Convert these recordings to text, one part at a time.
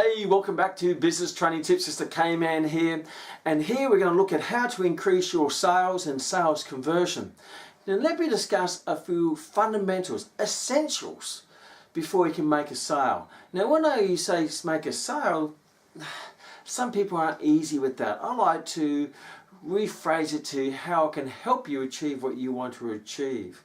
Hey, welcome back to Business Training Tips. It's the Kman here, and here we're going to look at how to increase your sales and sales conversion. Now let me discuss a few fundamentals, essentials, before you can make a sale. Now when I say make a sale, some people aren't easy with that. I like to rephrase it to how it can help you achieve what you want to achieve.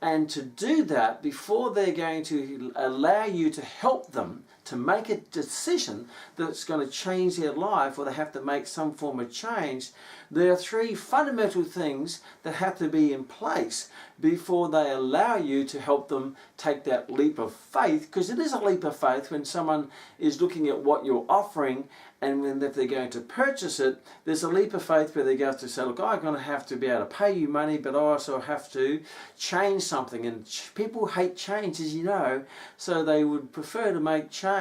And to do that, before they're going to allow you to help them to make a decision that's going to change their life, or they have to make some form of change, there are three fundamental things that have to be in place before they allow you to help them take that leap of faith. Because it is a leap of faith when someone is looking at what you're offering, and when if they're going to purchase it, there's a leap of faith where they go to say, look, I'm going to have to be able to pay you money, but I also have to change something. And people hate change, as you know, so they would prefer to make change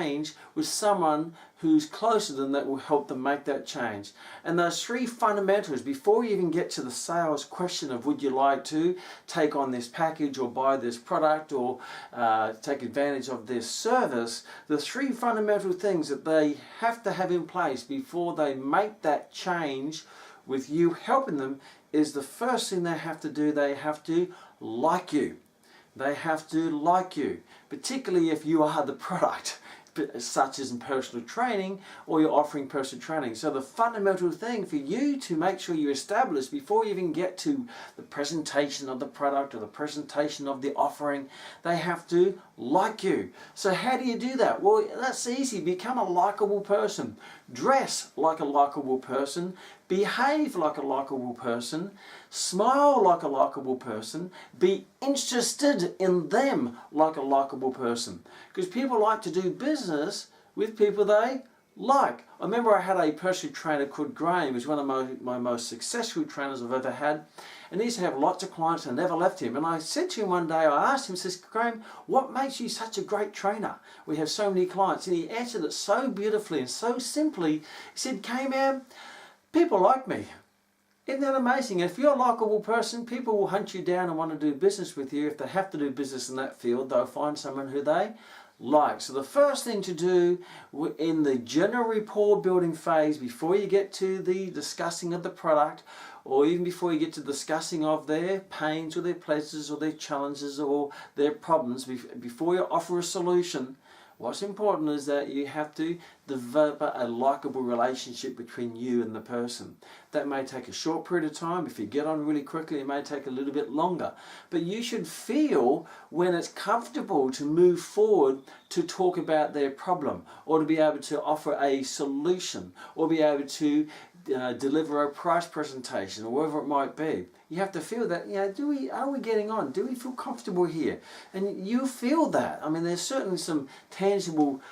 with someone who's closer to them that will help them make that change. And those three fundamentals, before you even get to the sales question of would you like to take on this package or buy this product or take advantage of this service, the three fundamental things that they have to have in place before they make that change with you helping them is, the first thing they have to do, they have to like you. They have to like you, particularly if you are the product, such as in personal training, or you're offering personal training. So the fundamental thing for you to make sure you establish before you even get to the presentation of the product or the presentation of the offering, they have to like you. So how do you do that? Well, that's easy. Become a likable person. Dress like a likable person. Behave like a likable person. Smile like a likable person. Be interested in them like a likable person. Because people like to do business with people they like. I remember I had a personal trainer called Graham. He was one of my most successful trainers I've ever had. And he used to have lots of clients and never left him. And I said to him one day, I asked him, says, Graham, what makes you such a great trainer? We have so many clients. And he answered it so beautifully and so simply. He said, Kman, people like me. Isn't that amazing? If you're a likable person, people will hunt you down and want to do business with you. If they have to do business in that field, they'll find someone who they like. So the first thing to do in the general rapport building phase, before you get to the discussing of the product, or even before you get to discussing of their pains or their pleasures or their challenges or their problems, before you offer a solution, what's important is that you have to develop a likable relationship between you and the person. That may take a short period of time. If you get on really quickly, it may take a little bit longer. But you should feel when it's comfortable to move forward to talk about their problem, or to be able to offer a solution, or be able to deliver a price presentation, or whatever it might be. You have to feel that, are we getting on? Do we feel comfortable here? And you feel that. I mean, there's certainly some tangible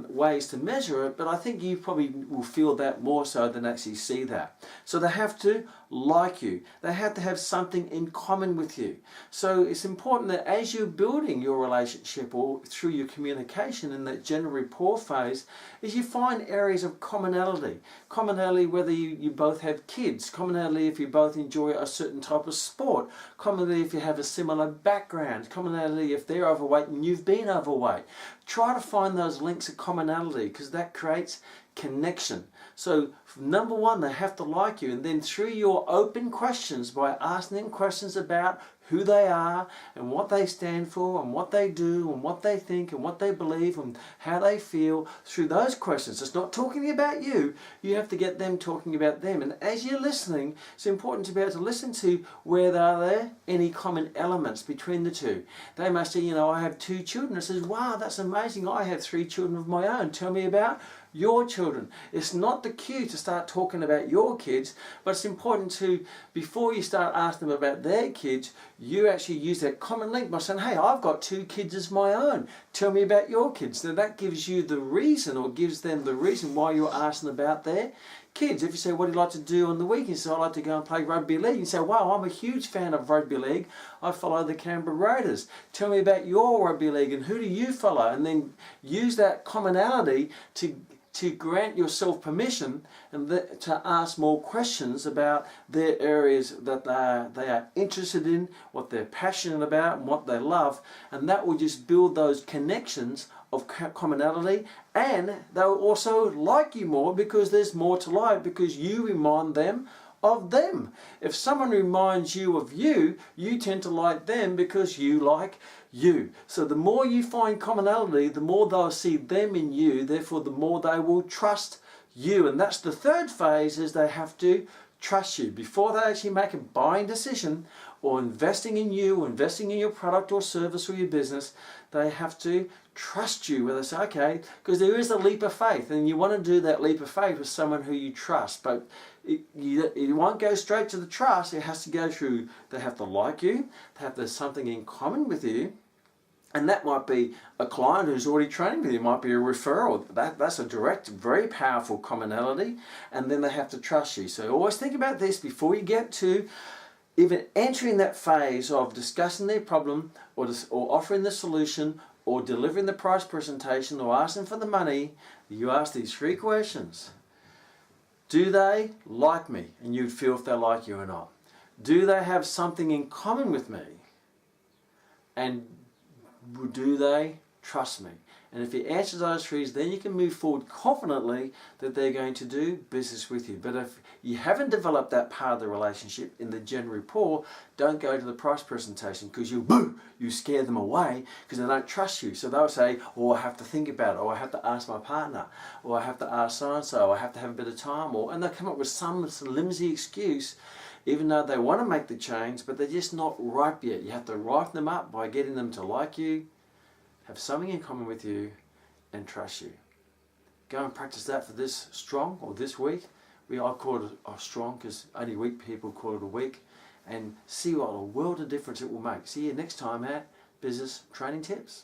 ways to measure it, but I think you probably will feel that more so than actually see that. So they have to like you. They have to have something in common with you. So it's important that as you're building your relationship, or through your communication in that general rapport phase, is you find areas of commonality. Commonality whether you both have kids, commonality if you both enjoy a certain type of sport, commonality if you have a similar background, commonality if they're overweight and you've been overweight. Try to find those links of commonality, because that creates connection. So number one, they have to like you, and then through your open questions, by asking them questions about who they are and what they stand for and what they do and what they think and what they believe and how they feel, through those questions, it's not talking about you, you have to get them talking about them. And as you're listening, it's important to be able to listen to where are there any common elements between the two. They may say, I have 2 children. It says, wow, that's amazing, I have 3 children of my own. Tell me about your children. It's not the cue to start talking about your kids, but it's important to, before you start asking them about their kids, you actually use that common link by saying, hey, I've got 2 kids as my own. Tell me about your kids. Now that gives you the reason, or gives them the reason why you're asking about their kids. If you say, what do you like to do on the weekends? So I like to go and play rugby league. You say, wow, I'm a huge fan of rugby league. I follow the Canberra Raiders. Tell me about your rugby league and who do you follow? And then use that commonality to grant yourself permission and to ask more questions about their areas that they are interested in, what they're passionate about and what they love, and that will just build those connections of commonality, and they'll also like you more because there's more to like, because you remind them of them. If someone reminds you of you, you tend to like them because you like you. So the more you find commonality, the more they'll see them in you, therefore the more they will trust you. And that's the third phase, is they have to trust you. Before they actually make a buying decision or investing in you or investing in your product or service or your business, they have to trust you, where they say, okay, because there is a leap of faith, and you want to do that leap of faith with someone who you trust, but it won't go straight to the trust. It has to go through, they have to like you, they have to have something in common with you, and that might be a client who's already training with you, it might be a referral. That's a direct, very powerful commonality, and then they have to trust you. So always think about this before you get to even entering that phase of discussing their problem, or offering the solution, or delivering the price presentation, or asking for the money. You ask these three questions. Do they like me? And you'd feel if they like you or not. Do they have something in common with me? And do they trust me? And if you answer those three, then you can move forward confidently that they're going to do business with you. But if you haven't developed that part of the relationship in the general rapport, don't go to the price presentation, because you scare them away because they don't trust you. So they'll say, oh, I have to think about it, or I have to ask my partner, or I have to ask so-and-so, or I have to have a bit of time, and they'll come up with some flimsy excuse, even though they want to make the change, but they're just not ripe yet. You have to ripen them up by getting them to like you, have something in common with you, and trust you. Go and practice that for this strong, or this week. I call it strong because only weak people call it a week, and see what a world of difference it will make. See you next time at Business Training Tips.